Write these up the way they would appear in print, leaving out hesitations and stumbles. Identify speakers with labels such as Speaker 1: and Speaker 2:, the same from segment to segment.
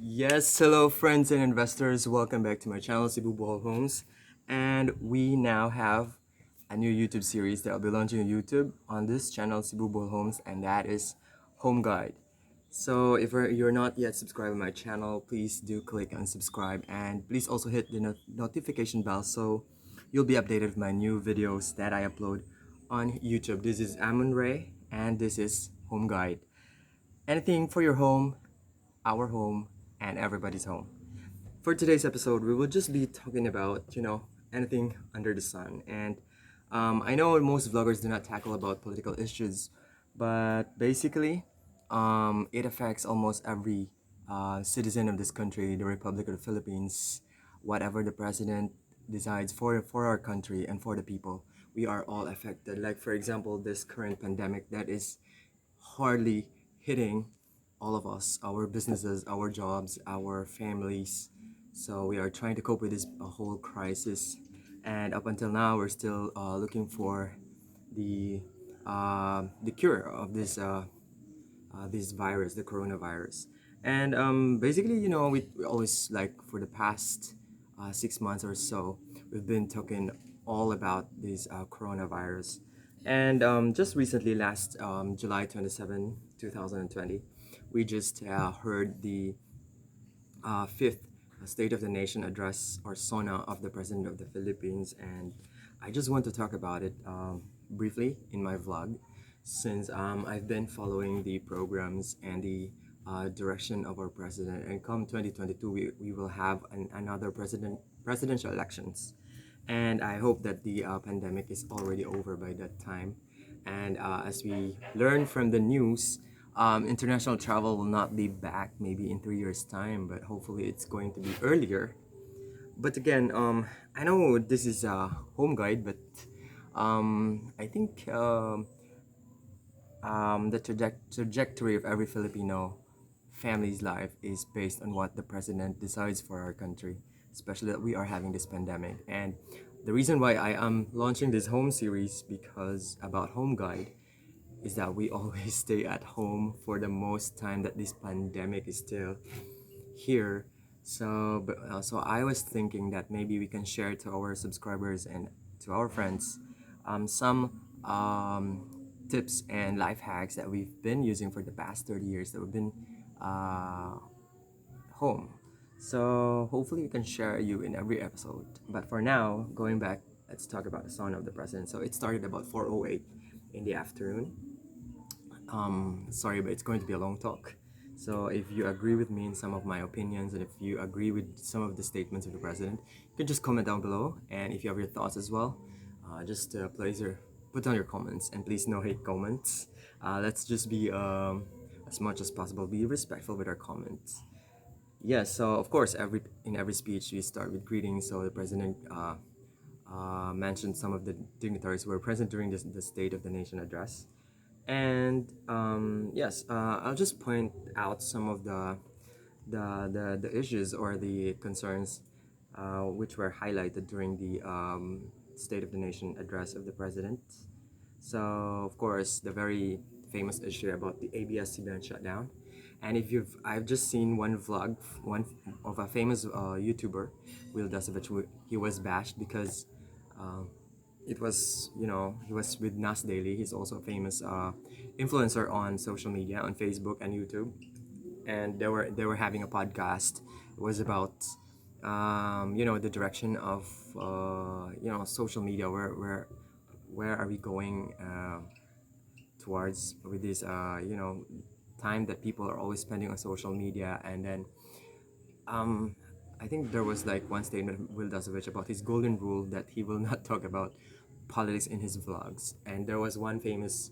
Speaker 1: Yes, hello friends and investors. Welcome back to my channel, Cebu Bohol Homes. And we now have a new YouTube series that I'll be launching on YouTube on this channel, Cebu Bohol Homes, and that is Home Guide. So if you're not yet subscribed to my channel, please do click on subscribe and please also hit the notification bell so you'll be updated with my new videos that I upload on YouTube. This is Amon Ray and this is Home Guide. Anything for your home, our home, and everybody's home. For today's episode, we will just be talking about, anything under the sun. And I know most vloggers do not tackle about political issues, but basically, it affects almost every citizen of this country, the Republic of the Philippines, whatever the president decides for our country and for the people. We are all affected. Like, for example, this current pandemic that is hardly hitting all of us, our businesses, our jobs, our families. So we are trying to cope with this whole crisis, and up until now, we're still looking for the the cure of this virus, the coronavirus. And basically, we always like for the past 6 months or so, we've been talking all about this coronavirus. And just recently, last July 27, 2020, we just heard the fifth State of the Nation address or SONA of the President of the Philippines, and I just want to talk about it briefly in my vlog since I've been following the programs and the direction of our president. And come 2022, we will have another presidential elections, and I hope that the pandemic is already over by that time. And as we learn from the news, international travel will not be back maybe in 3 years' time, but hopefully it's going to be earlier. But again, I know this is a home guide, but I think the trajectory of every Filipino family's life is based on what the president decides for our country, especially that we are having this pandemic. And the reason why I am launching this home series because about home guide is that we always stay at home for the most time that this pandemic is still here. So I was thinking that maybe we can share to our subscribers and to our friends some tips and life hacks that we've been using for the past 30 years that we've been uh, home. So hopefully we can share you in every episode. But for now, going back, let's talk about the son of the president. So it started about 4:08 in the afternoon. Sorry, but it's going to be a long talk. So if you agree with me in some of my opinions and if you agree with some of the statements of the president, you can just comment down below. And if you have your thoughts as well, just please put down your comments and please no hate comments. Let's just be as much as possible be respectful with our comments. Yes, so of course, in every speech we start with greetings. So the president mentioned some of the dignitaries who were present during the State of the Nation address. And yes, I'll just point out some of the issues or the concerns which were highlighted during the State of the Nation address of the president. So, of course, the very famous issue about the Abs Cbn Shutdown. And if I've just seen one vlog, one of a famous YouTuber, Will Dasovich, he was bashed because uh, it was, he was with Nas Daily. He's also a famous influencer on social media, on Facebook and YouTube. And they were having a podcast. It was about, the direction of, social media. Where are we going towards with this, time that people are always spending on social media? And then um, I think there was like one statement of Will Dasovich about his golden rule that he will not talk about politics in his vlogs. And there was one famous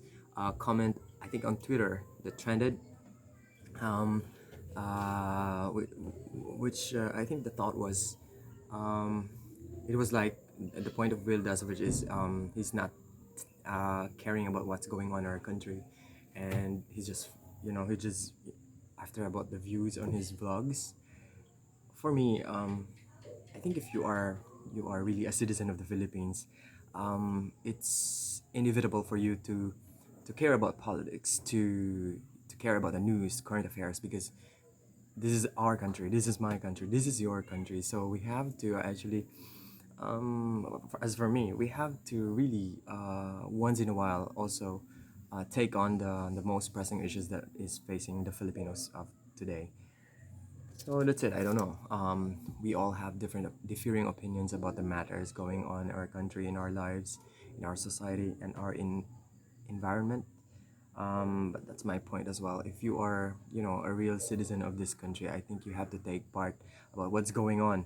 Speaker 1: comment, I think on Twitter, that trended, um, which I think the thought was, um, it was like the point of Will Dasovich is he's not caring about what's going on in our country, and he's just, he just after about the views on his vlogs. For me, I think if you are really a citizen of the Philippines, it's inevitable for you to care about politics, to care about the news, current affairs, because this is our country, this is my country, this is your country. So we have to actually, as for me, we have to really once in a while also take on the most pressing issues that is facing the Filipinos of today. So that's it. I don't know. We all have differing opinions about the matters going on in our country, in our lives, in our society, and our environment. But that's my point as well. If you are, a real citizen of this country, I think you have to take part about what's going on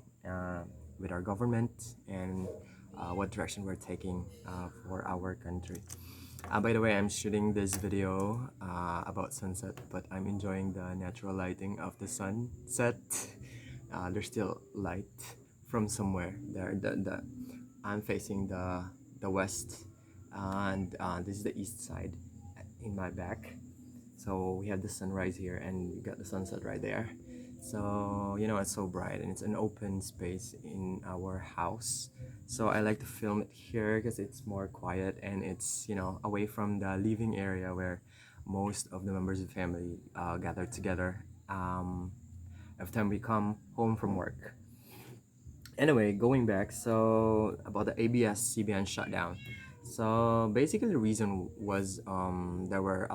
Speaker 1: with our government and what direction we're taking for our country. By the way, I'm shooting this video about sunset, but I'm enjoying the natural lighting of the sunset. There's still light from somewhere there. I'm facing the west, and this is the east side in my back. So we have the sunrise here, and we got the sunset right there. So it's so bright, and it's an open space in our house. So I like to film it here because it's more quiet, and it's away from the living area where most of the members of the family gather together every time we come home from work. Anyway, going back, so about the ABS CBN shutdown. So basically, the reason was there were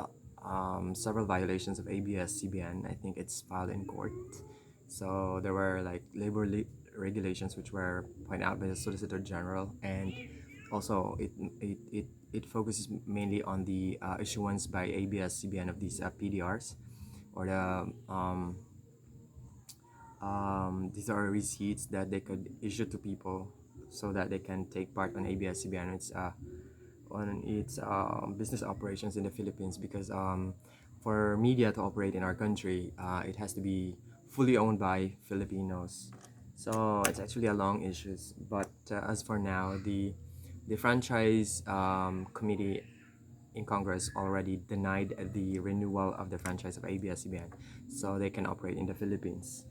Speaker 1: several violations of ABS CBN. I think it's filed in court. So there were like regulations which were pointed out by the Solicitor General, and also it focuses mainly on the issuance by ABS CBN of these PDRs, or these are receipts that they could issue to people so that they can take part on ABS CBN on its business operations in the Philippines, because for media to operate in our country, it has to be fully owned by Filipinos. So it's actually a long issue. But as for now, the franchise committee in Congress already denied the renewal of the franchise of ABS CBN, so they can operate in the Philippines.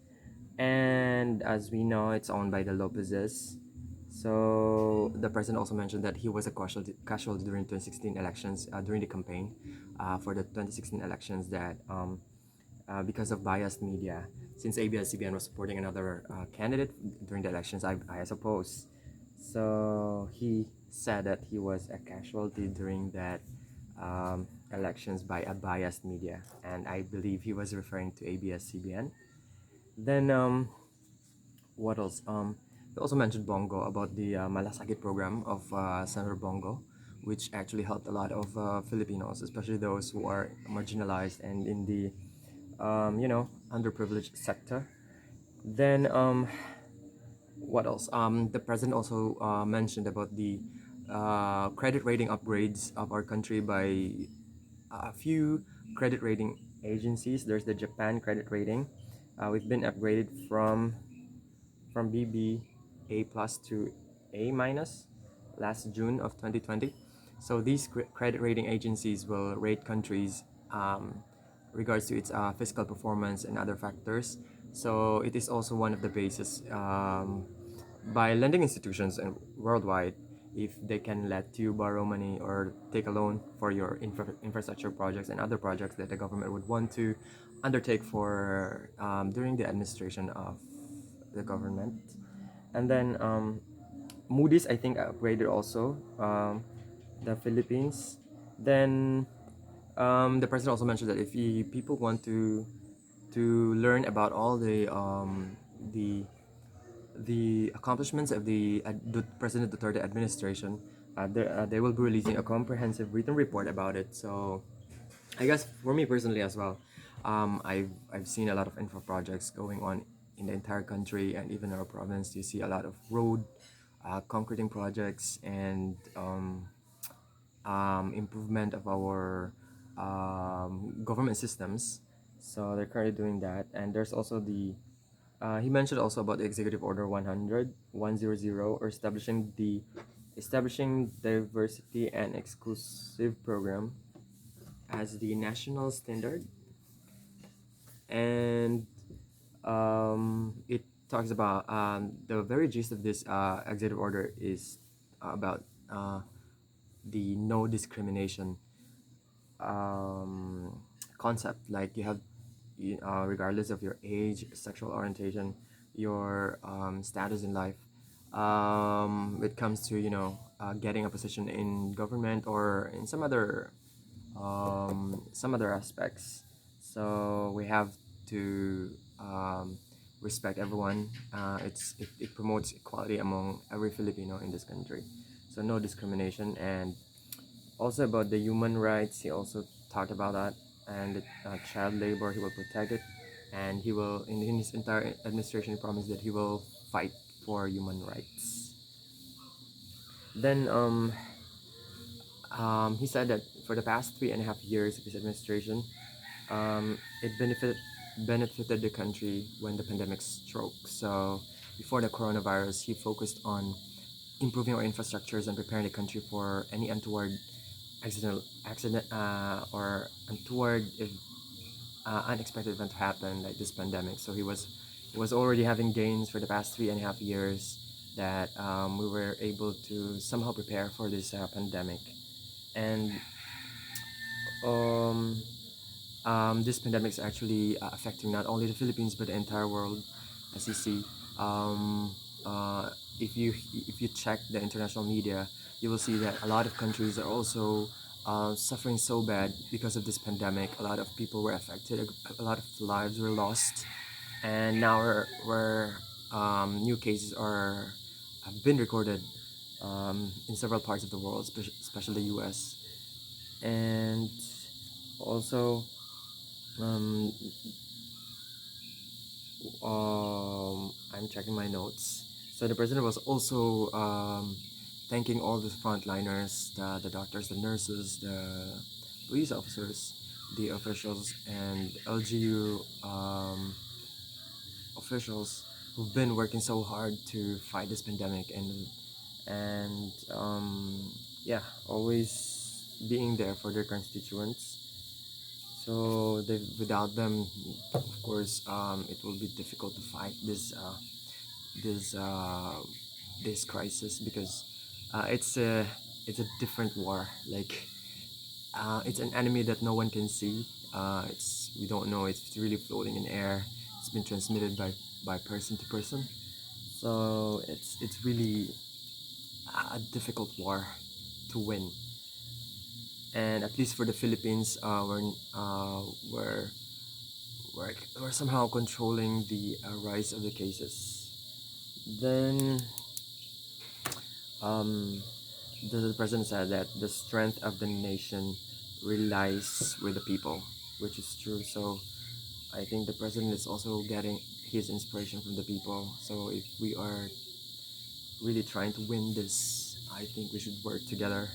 Speaker 1: And as we know, it's owned by the Lopezes. So the president also mentioned that he was a casualty during 2016 elections, during the campaign for the 2016 elections, that because of biased media, since ABS-CBN was supporting another candidate during the elections, I suppose. So he said that he was a casualty during that elections by a biased media, and I believe he was referring to ABS-CBN. Then what else? They also mentioned Bongo, about the Malasakit program of Senator Bongo, which actually helped a lot of Filipinos, especially those who are marginalized and in the underprivileged sector. Then what else? The president also mentioned about the credit rating upgrades of our country by a few credit rating agencies. There's the Japan credit rating. We've been upgraded from BB A plus to A minus last June of 2020. So these credit rating agencies will rate countries regards to its fiscal performance and other factors. So it is also one of the basis by lending institutions and worldwide, if they can let you borrow money or take a loan for your infrastructure projects and other projects that the government would want to undertake for during the administration of the government. And then Moody's, I think, upgraded also the Philippines. Then the president also mentioned that if people want to learn about all the accomplishments of the President Duterte administration, they will be releasing a comprehensive written report about it. So I guess for me personally as well, I've seen a lot of infra projects going on in the entire country and even our province. You see a lot of road, concreting projects, and improvement of our government systems. So they're currently doing that, and there's also the he mentioned also about the Executive Order 100, or establishing diversity and exclusive program as the national standard. And it talks about the very gist of this executive order is about the no discrimination concept. Like regardless of your age, sexual orientation, your status in life. It comes to getting a position in government or in some other aspects. So we have to respect everyone. It promotes equality among every Filipino in this country. So no discrimination. And also about the human rights, he also talked about that. And child labor, he will protect it. And he will, in his entire administration, he promised that he will fight for human rights. Then he said that for the past 3.5 years of his administration, it benefited the country when the pandemic struck. So before the coronavirus, he focused on improving our infrastructures and preparing the country for any untoward accident or untoward unexpected event to happen, like this pandemic. So he was already having gains for the past 3.5 years that we were able to somehow prepare for this pandemic. And um, this pandemic is actually affecting not only the Philippines but the entire world, as you see. Um, uh, if you check the international media, you will see that a lot of countries are also suffering so bad because of this pandemic. A lot of people were affected. A lot of lives were lost, and now new cases have been recorded in several parts of the world, especially the U.S. And also um, I'm checking my notes. So the president was also thanking all the frontliners, the doctors, the nurses, the police officers, the officials, and LGU officials who've been working so hard to fight this pandemic and yeah, always being there for their constituents. So without them, of course, it will be difficult to fight this this crisis because it's a different war. Like it's an enemy that no one can see. We don't know. It's really floating in air. It's been transmitted by person to person. So it's really a difficult war to win. And at least for the Philippines, we're somehow controlling the rise of the cases. Then um, the president said that the strength of the nation relies with the people, which is true. So I think the president is also getting his inspiration from the people. So if we are really trying to win this, I think we should work together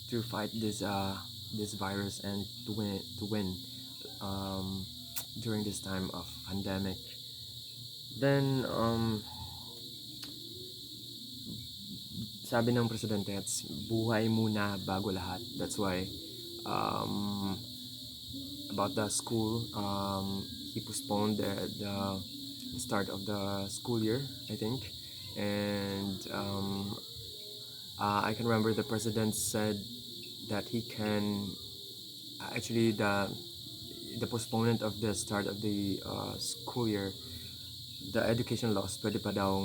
Speaker 1: to fight this virus and to win um, during this time of pandemic. Then sabi ng presidente, it's buhay muna bago lahat. That's why um, about the school, he postponed the start of the school year, I think. And I can remember the president said that he can actually the postponement of the start of the school year, the education loss, pwede pa daw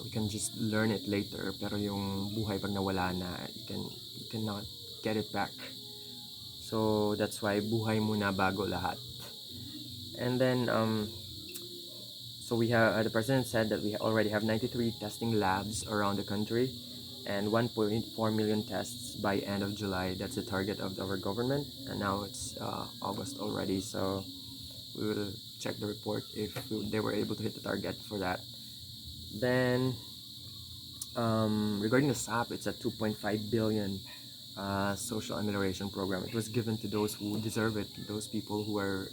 Speaker 1: we can just learn it later, pero yung buhay pag nawala na, you cannot get it back. So that's why buhay muna bago lahat. And then so we have the president said that we already have 93 testing labs around the country and 1.4 million tests by end of July. That's the target of our government, and now it's August already, so we will check the report if they were able to hit the target for that. Then regarding the SAP, it's a 2.5 billion social amelioration program. It was given to those who deserve it, those people who were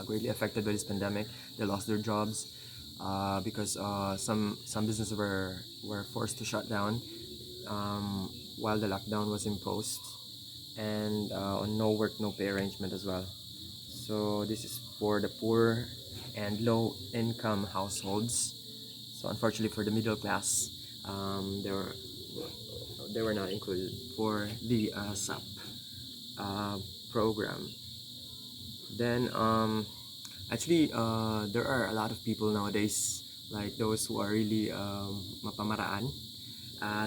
Speaker 1: greatly affected by this pandemic. They lost their jobs because some businesses were forced to shut down while the lockdown was imposed, and on no work, no pay arrangement as well. So this is for the poor and low income households. So unfortunately for the middle class, they were not included for the SAP program. Then Actually, there are a lot of people nowadays, like those who are really mapamaraan.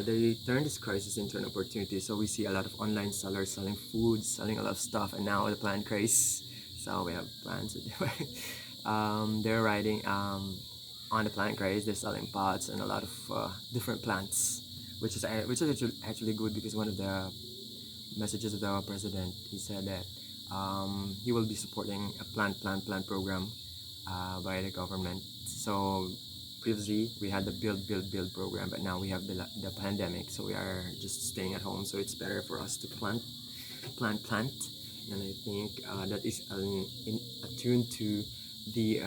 Speaker 1: They turn this crisis into an opportunity. So we see a lot of online sellers selling food, selling a lot of stuff, and now the plant craze. So we have plants. They're riding on the plant craze. They're selling pots and a lot of different plants, which is actually good because one of the messages of the president, he said that he will be supporting a plant program by the government. So previously we had the build program, but now we have the pandemic, so we are just staying at home. So it's better for us to plant, and I think that is attuned to the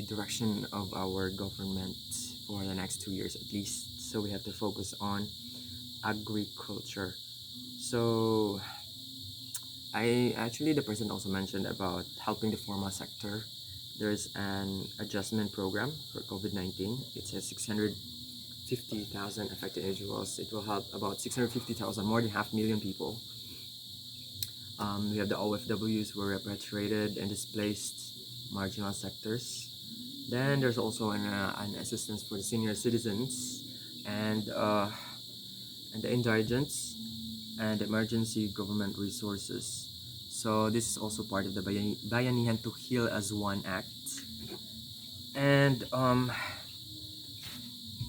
Speaker 1: direction of our government for the next 2 years at least. So we have to focus on agriculture. So the president also mentioned about helping the formal sector. There's an adjustment program for COVID-19. It says 650,000 affected individuals. It will help about 650,000, more than 500,000 people. We have the OFWs who were repatriated and displaced marginal sectors. Then there's also an assistance for the senior citizens and the indigents and emergency government resources. So this is also part of the Bayanihan to Heal as One Act. And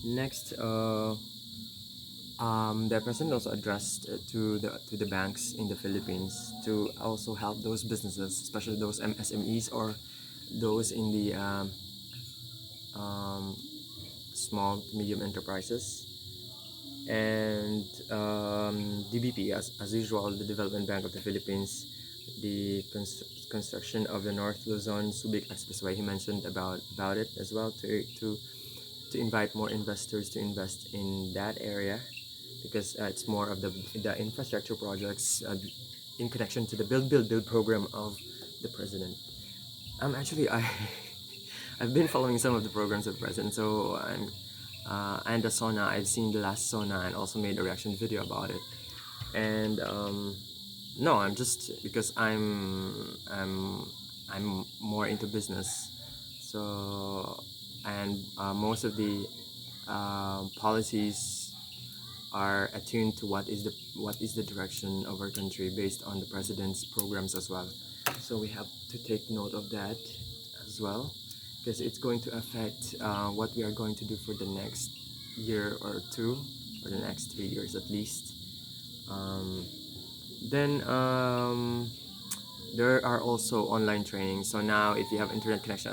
Speaker 1: next, the president also addressed to the banks in the Philippines to also help those businesses, especially those MSMEs or those in the small to medium enterprises. And DBP, as usual, the Development Bank of the Philippines, the construction of the North Luzon Subic Expressway, he mentioned about it as well, to invite more investors to invest in that area, because it's more of the infrastructure projects in connection to the build program of the president. Actually, I've been following some of the programs of the president, so and the SONA. I've seen the last SONA and also made a reaction video about it. And no, I'm just because I'm more into business, so and most of the policies are attuned to what is the direction of our country based on the president's programs as well. So we have to take note of that as well, because it's going to affect what we are going to do for the next year or two, or the next 3 years at least. Then there are also online trainings. So now if you have internet connection